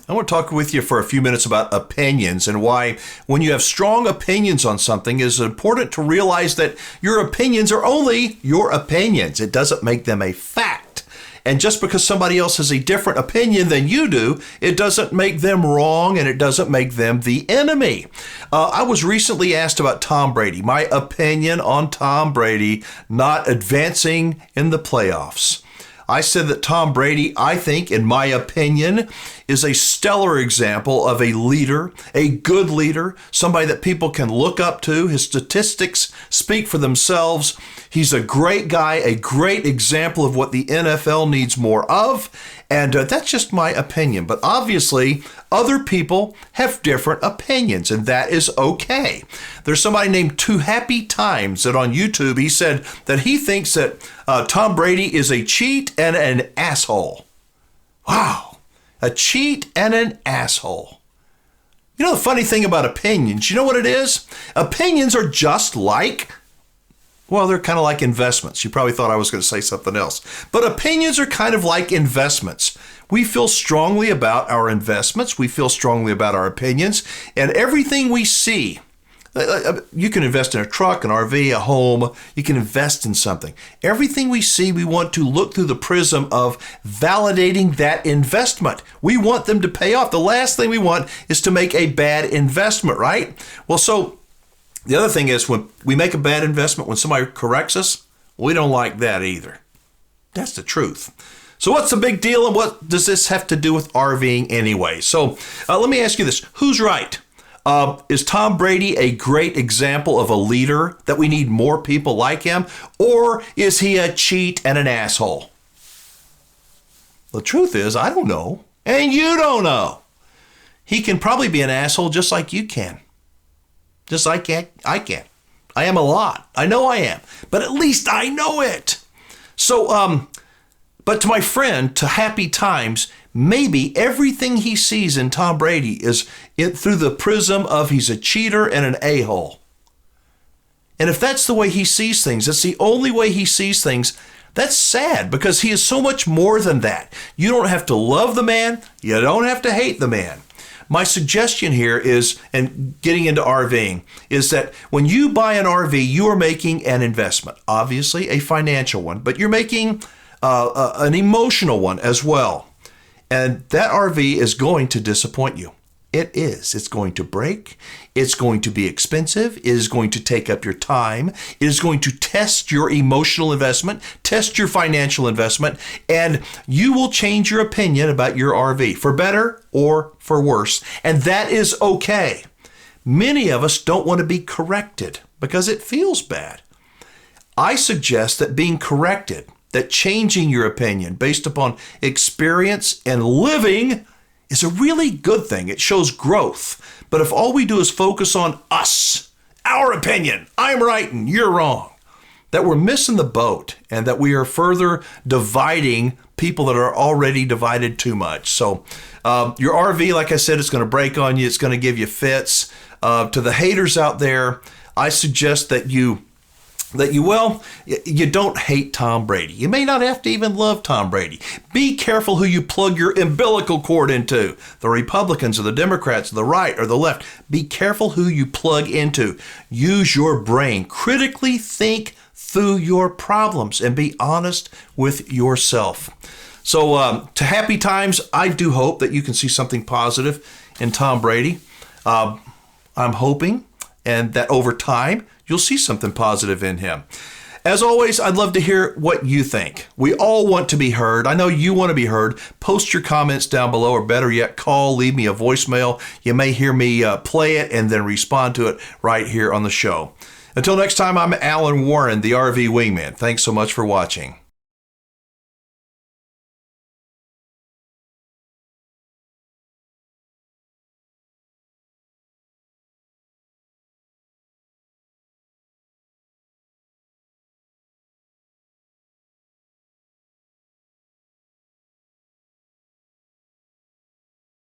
I want to talk with you for a few minutes about opinions and why when you have strong opinions on something, it is important to realize that your opinions are only your opinions. It doesn't make them a fact. And just because somebody else has a different opinion than you do, it doesn't make them wrong and it doesn't make them the enemy. I was recently asked about Tom Brady, my opinion on Tom Brady not advancing in the playoffs. I said that Tom Brady, I think, in my opinion, is a stellar example of a leader, a good leader, somebody that people can look up to. His statistics speak for themselves. He's a great guy, a great example of what the NFL needs more of. And that's just my opinion. But obviously, other people have different opinions, and that is okay. There's somebody named Two Happy Times that on YouTube, he said that he thinks that Tom Brady is a cheat and an asshole. Wow, a cheat and an asshole. You know the funny thing about opinions, you know what it is? Opinions are just like, well, they're kind of like investments. You probably thought I was going to say something else. But opinions are kind of like investments. We feel strongly about our investments. We feel strongly about our opinions. And everything we see, you can invest in a truck, an RV, a home. You can invest in something. Everything we see, we want to look through the prism of validating that investment. We want them to pay off. The last thing we want is to make a bad investment, right? Well, so the other thing is when we make a bad investment, when somebody corrects us, we don't like that either. That's the truth. So what's the big deal and what does this have to do with RVing anyway? So let me ask you this. Who's right? Is Tom Brady a great example of a leader that we need more people like him? Or is he a cheat and an asshole? The truth is, I don't know. And you don't know. He can probably be an asshole just like you can. Just like I can. I am a lot. I know I am. But at least I know it. So, but to my friend, to Happy Times, maybe everything he sees in Tom Brady is through the prism of he's a cheater and an a-hole. And if that's the way he sees things, that's the only way he sees things, that's sad because he is so much more than that. You don't have to love the man. You don't have to hate the man. My suggestion here is, and getting into RVing, is that when you buy an RV, you are making an investment, obviously a financial one, but you're making an emotional one as well. And that RV is going to disappoint you. It is. It's going to break. It's going to be expensive. It is going to take up your time. It is going to test your emotional investment, test your financial investment, and you will change your opinion about your RV for better or for worse. And that is okay. Many of us don't want to be corrected because it feels bad. I suggest that being corrected, that changing your opinion based upon experience and living is a really good thing. It shows growth. But if all we do is focus on us, our opinion, I'm right and you're wrong, that we're missing the boat and that we are further dividing people that are already divided too much. So your RV, like I said, it's going to break on you. It's going to give you fits. To the haters out there, I suggest that you don't hate Tom Brady. You may not have to even love Tom Brady. Be careful who you plug your umbilical cord into. The Republicans or the Democrats, the right or the left. Be careful who you plug into. Use your brain. Critically think through your problems and be honest with yourself. So to Happy Times, I do hope that you can see something positive in Tom Brady. I'm hoping and that over time, you'll see something positive in him. As always, I'd love to hear what you think. We all want to be heard. I know you want to be heard. Post your comments down below, or better yet, call, leave me a voicemail. You may hear me play it and then respond to it right here on the show. Until next time, I'm Alan Warren, the RV Wingman. Thanks so much for watching.